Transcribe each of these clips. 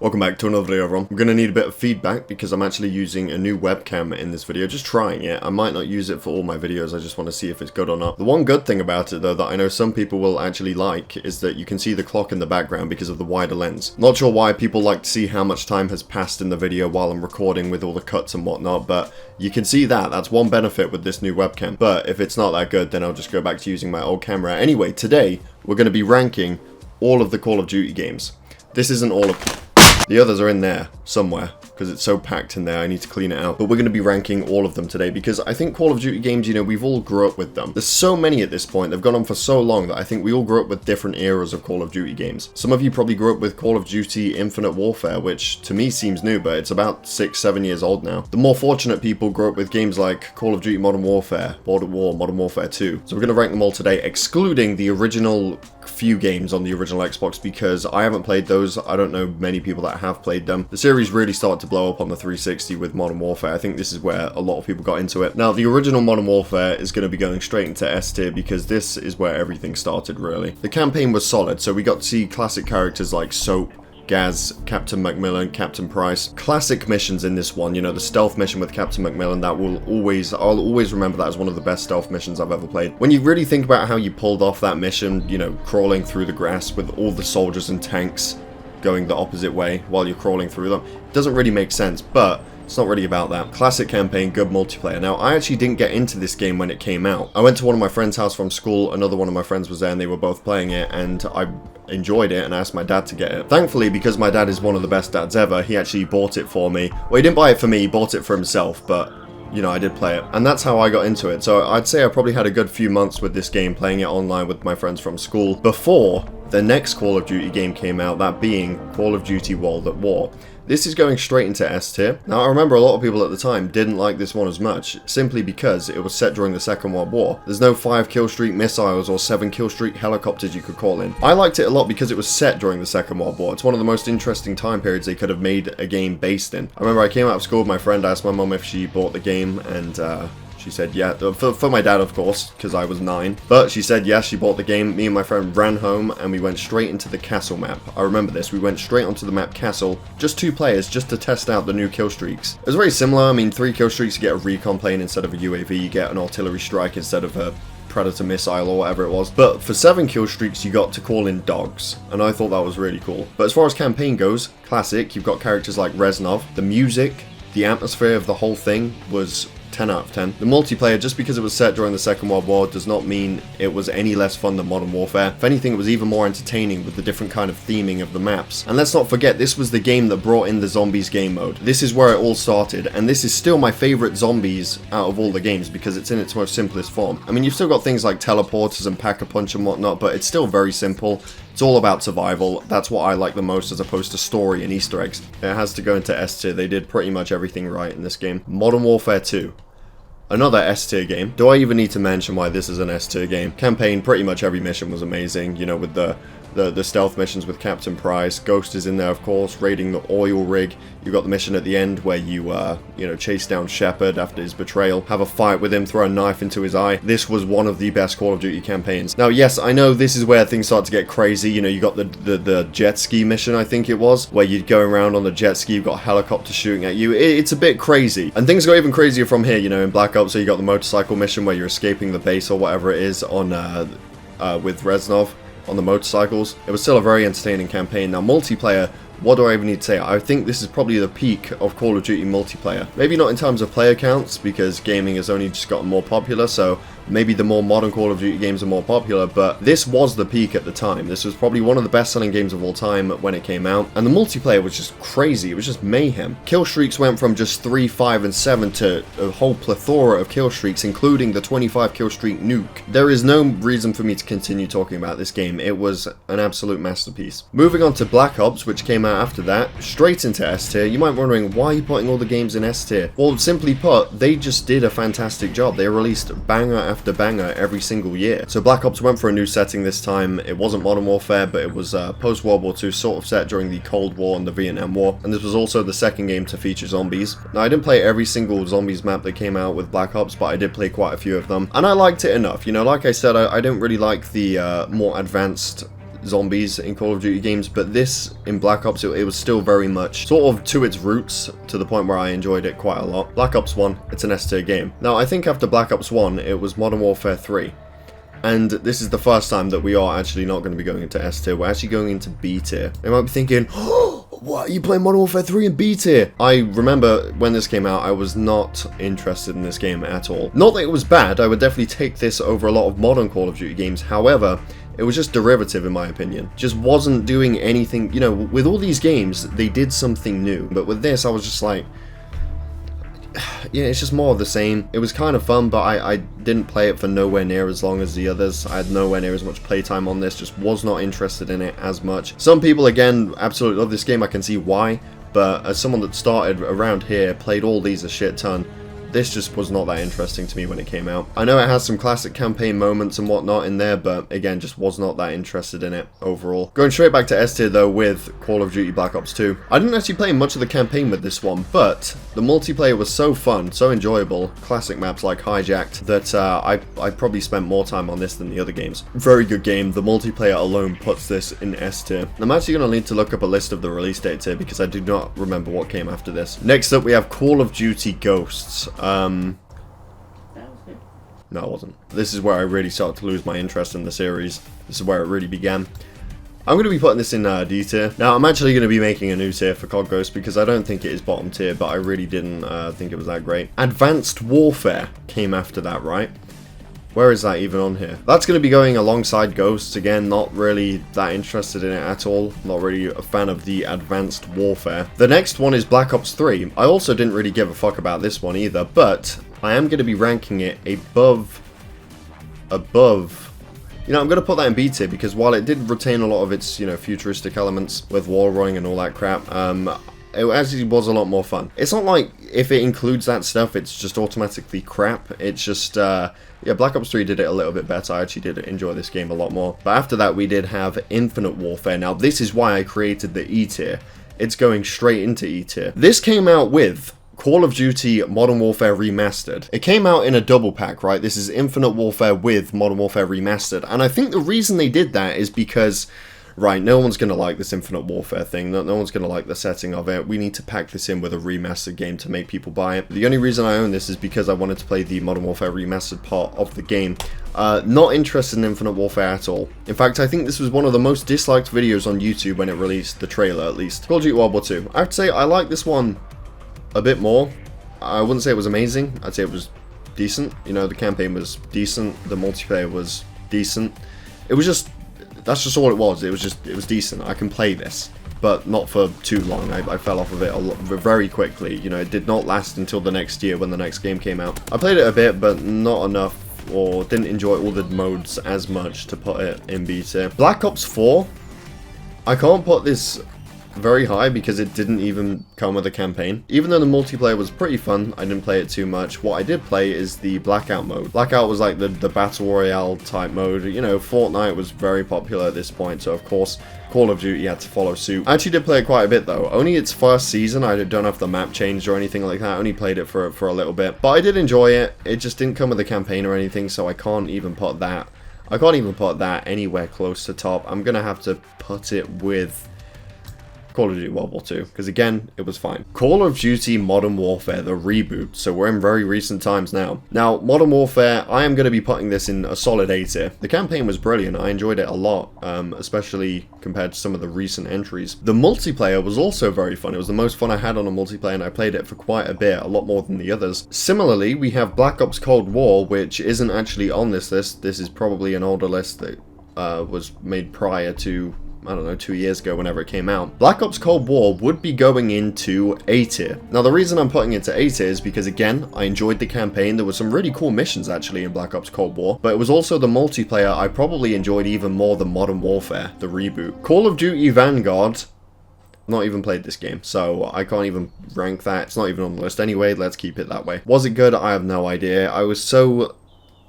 Welcome back to another video, everyone. I'm going to need a bit of feedback because I'm actually using a new webcam in this video, just trying it. I might not use it for all my videos, I just want to see if it's good or not. The one good thing about it though that I know some people will actually like is that you can see the clock in the background because of the wider lens. Not sure why people like to see how much time has passed in the video while I'm recording with all the cuts and whatnot, but you can see that. That's one benefit with this new webcam. But if it's not that good, then I'll just go back to using my old camera. Anyway, today we're going to be ranking all of the Call of Duty games. This isn't all of... The others are in there somewhere because it's so packed in there. I need to clean it out. But we're going to be ranking all of them today because I think Call of Duty games, you know, we've all grew up with them. There's so many at this point. They've gone on for so long that I think we all grew up with different eras of Call of Duty games. Some of you probably grew up with Call of Duty Infinite Warfare, which to me seems new, but it's about 6-7 years old now. The more fortunate people grew up with games like Call of Duty Modern Warfare, World at War, Modern Warfare 2. So we're going to rank them all today, excluding the original few games on the original Xbox because I haven't played those. I don't know many people that have played them. The series really started to blow up on the 360 with Modern Warfare. I think this is where a lot of people got into it. Now, the original Modern Warfare is going to be going straight into S tier because this is where everything started, really. The campaign was solid, so we got to see classic characters like Soap, Gaz, Captain Macmillan, Captain Price. Classic missions in this one, you know, the stealth mission with Captain Macmillan, I'll always remember that as one of the best stealth missions I've ever played. When you really think about how you pulled off that mission, you know, crawling through the grass with all the soldiers and tanks going the opposite way while you're crawling through them, it doesn't really make sense, but it's not really about that. Classic campaign, good multiplayer. Now, I actually didn't get into this game when it came out. I went to one of my friend's house from school, another one of my friends was there, and they were both playing it, and I enjoyed it and asked my dad to get it. Thankfully, because my dad is one of the best dads ever, he actually bought it for me. Well, he didn't buy it for me, he bought it for himself, but you know, I did play it. And that's how I got into it. So I'd say I probably had a good few months with this game, playing it online with my friends from school, before the next Call of Duty game came out, that being Call of Duty World at War. This is going straight into S tier. Now, I remember a lot of people at the time didn't like this one as much, simply because it was set during the Second World War. There's no 5 kill streak missiles or 7 kill streak helicopters you could call in. I liked it a lot because it was set during the Second World War. It's one of the most interesting time periods they could have made a game based in. I remember I came out of school with my friend, asked my mum if she bought the game, and she said yeah, for my dad of course, because I was 9. But she said yes, she bought the game. Me and my friend ran home and we went straight into the castle map. I remember this, we went straight onto the map castle, just 2 players, just to test out the new kill streaks. It was very similar. I mean, 3 kill streaks, you get a recon plane instead of a UAV, you get an artillery strike instead of a Predator missile or whatever it was. But for 7 kill streaks you got to call in dogs, and I thought that was really cool. But as far as campaign goes, classic. You've got characters like Reznov. The music, the atmosphere of the whole thing was 10 out of 10. The multiplayer, just because it was set during the Second World War, does not mean it was any less fun than Modern Warfare. If anything, it was even more entertaining with the different kind of theming of the maps. And let's not forget, this was the game that brought in the zombies game mode. This is where it all started, and this is still my favorite zombies out of all the games because it's in its most simplest form. I mean, you've still got things like teleporters and pack-a-punch and whatnot, but it's still very simple. It's all about survival. That's what I like the most, as opposed to story and Easter eggs. It has to go into S tier. They did pretty much everything right in this game. Modern Warfare 2. Another S tier game. Do I even need to mention why this is an S tier game? Campaign, pretty much every mission was amazing, you know, with the stealth missions with Captain Price. Ghost is in there, of course, raiding the oil rig. You got the mission at the end where you, you know, chase down Shepard after his betrayal, have a fight with him, throw a knife into his eye. This was one of the best Call of Duty campaigns. Now, yes, I know this is where things start to get crazy. You know, you got the jet ski mission, I think it was, where you'd go around on the jet ski, you've got helicopters shooting at you. It's a bit crazy. And things go even crazier from here, you know, in Black Ops. So you got the motorcycle mission where you're escaping the base or whatever it is on with Reznov on the motorcycles. It was still a very entertaining campaign. Now, multiplayer, what do I even need to say? I think this is probably the peak of Call of Duty multiplayer. Maybe not in terms of player counts, because gaming has only just gotten more popular, so maybe the more modern Call of Duty games are more popular, but this was the peak at the time. This was probably one of the best-selling games of all time when it came out, and the multiplayer was just crazy. It was just mayhem. Kill streaks went from just 3, 5, and 7 to a whole plethora of kill streaks, including the 25 kill streak nuke. There is no reason for me to continue talking about this game. It was an absolute masterpiece. Moving on to Black Ops, which came out after that, straight into S tier. You might be wondering, why are you putting all the games in S tier? Well, simply put, they just did a fantastic job. They released banger after banger every single year. So Black Ops went for a new setting this time. It wasn't Modern Warfare, but it was post-World War II, sort of set during the Cold War and the Vietnam War. And this was also the second game to feature zombies. Now, I didn't play every single zombies map that came out with Black Ops, but I did play quite a few of them. And I liked it enough. You know, like I said, I didn't really like the more advanced zombies in Call of Duty games, but this in Black Ops, it was still very much sort of to its roots, to the point where I enjoyed it quite a lot. Black Ops 1, it's an S tier game. Now, I think after Black Ops 1, it was Modern Warfare 3. And this is the first time that we are actually not going to be going into S tier, we're actually going into B tier. You might be thinking, oh, what, are you playing Modern Warfare 3 in B tier? I remember when this came out, I was not interested in this game at all. Not that it was bad, I would definitely take this over a lot of modern Call of Duty games, however, it was just derivative in my opinion. Just wasn't doing anything, you know, with all these games, they did something new. But with this, I was just like, yeah, it's just more of the same. It was kind of fun, but I didn't play it for nowhere near as long as the others. I had nowhere near as much playtime on this, just was not interested in it as much. Some people, again, absolutely love this game, I can see why, but as someone that started around here, played all these a shit ton, this just was not that interesting to me when it came out. I know it has some classic campaign moments and whatnot in there, but again, just was not that interested in it overall. Going straight back to S tier though with Call of Duty Black Ops 2. I didn't actually play much of the campaign with this one, but the multiplayer was so fun, so enjoyable, classic maps like Hijacked, that I probably spent more time on this than the other games. Very good game, the multiplayer alone puts this in S tier. I'm actually going to need to look up a list of the release dates here because I do not remember what came after this. Next up we have Call of Duty Ghosts. No, it wasn't. This is where I really started to lose my interest in the series. This is where it really began. I'm going to be putting this in D tier. Now, I'm actually going to be making a new tier for CoD Ghosts because I don't think it is bottom tier, but I really didn't think it was that great. Advanced Warfare came after that, right? Where is that even on here? That's going to be going alongside Ghosts. Again, not really that interested in it at all. Not really a fan of the Advanced Warfare. The next one is Black Ops 3. I also didn't really give a fuck about this one either, but I am going to be ranking it above. You know, I'm going to put that in B tier because while it did retain a lot of its, you know, futuristic elements with wall running and all that crap, it actually was a lot more fun. It's not like if it includes that stuff, it's just automatically crap. It's just, yeah, Black Ops 3 did it a little bit better. I actually did enjoy this game a lot more. But after that, we did have Infinite Warfare. Now, this is why I created the E tier. It's going straight into E tier. This came out with Call of Duty Modern Warfare Remastered. It came out in a double pack, right? This is Infinite Warfare with Modern Warfare Remastered. And I think the reason they did that is because, right, no one's going to like this Infinite Warfare thing. No one's going to like the setting of it. We need to pack this in with a remastered game to make people buy it. The only reason I own this is because I wanted to play the Modern Warfare Remastered part of the game. Not interested in Infinite Warfare at all. In fact, I think this was one of the most disliked videos on YouTube when it released, the trailer at least. Call of Duty World War 2. I have to say, I like this one a bit more. I wouldn't say it was amazing. I'd say it was decent. You know, the campaign was decent. The multiplayer was decent. It was just, that's just all it was. It was decent. I can play this, but not for too long. I fell off of it very quickly. You know, it did not last until the next year when the next game came out. I played it a bit, but not enough, or didn't enjoy all the modes as much to put it in B tier. Black Ops 4, I can't put this very high because it didn't even come with a campaign. Even though the multiplayer was pretty fun, I didn't play it too much. What I did play is the Blackout mode. Blackout was like the Battle Royale type mode. You know, Fortnite was very popular at this point, so of course Call of Duty had to follow suit. I actually did play it quite a bit though. Only its first season. I don't know if the map changed or anything like that. I only played it for a little bit, but I did enjoy it. It just didn't come with a campaign or anything, so I can't even put that anywhere close to top. I'm gonna have to put it with Call of Duty World War 2, because again, it was fine. Call of Duty Modern Warfare, the reboot, so we're in very recent times now. Now, Modern Warfare, I am going to be putting this in a solid A tier. The campaign was brilliant, I enjoyed it a lot, especially compared to some of the recent entries. The multiplayer was also very fun. It was the most fun I had on a multiplayer, and I played it for quite a bit, a lot more than the others. Similarly, we have Black Ops Cold War, which isn't actually on this list. This is probably an older list that was made prior to, I don't know, 2 years ago whenever it came out. Black Ops Cold War would be going into A tier. Now the reason I'm putting it to A tier is because again, I enjoyed the campaign. There were some really cool missions actually in Black Ops Cold War, but it was also the multiplayer I probably enjoyed even more than Modern Warfare, the reboot. Call of Duty Vanguard, not even played this game, so I can't even rank that. It's not even on the list anyway, let's keep it that way. Was it good? I have no idea. I was so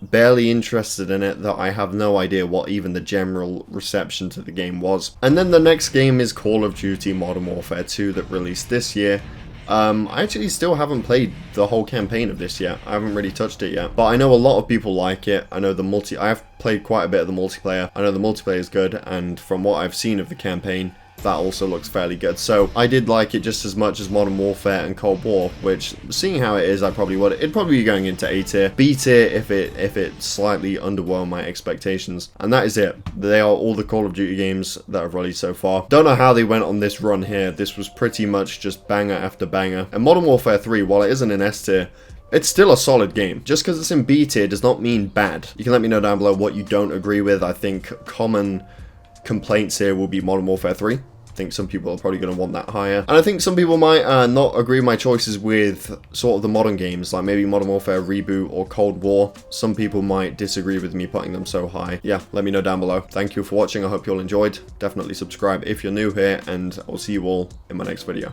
barely interested in it that I have no idea what even the general reception to the game was. And then the next game is Call of Duty Modern Warfare 2 that released this year. I actually still haven't played the whole campaign of this yet. I haven't really touched it yet, but I know a lot of people like it. I know I have played quite a bit of the multiplayer. I know the multiplayer is good, and from what I've seen of the campaign, that also looks fairly good. So I did like it just as much as Modern Warfare and Cold War, which, seeing how it is, I probably would. It'd probably be going into A tier, B tier if it slightly underwhelmed my expectations. And that is it. They are all the Call of Duty games that I've released so far. Don't know how they went on this run here. This was pretty much just banger after banger. And Modern Warfare 3, while it isn't in S tier, it's still a solid game. Just because it's in B tier does not mean bad. You can let me know down below what you don't agree with. I think common complaints here will be Modern Warfare 3. I think some people are probably going to want that higher. And I think some people might not agree with my choices with sort of the modern games, like maybe Modern Warfare Reboot or Cold War. Some people might disagree with me putting them so high. Yeah, let me know down below. Thank you for watching. I hope you all enjoyed. Definitely subscribe if you're new here, and I'll see you all in my next video.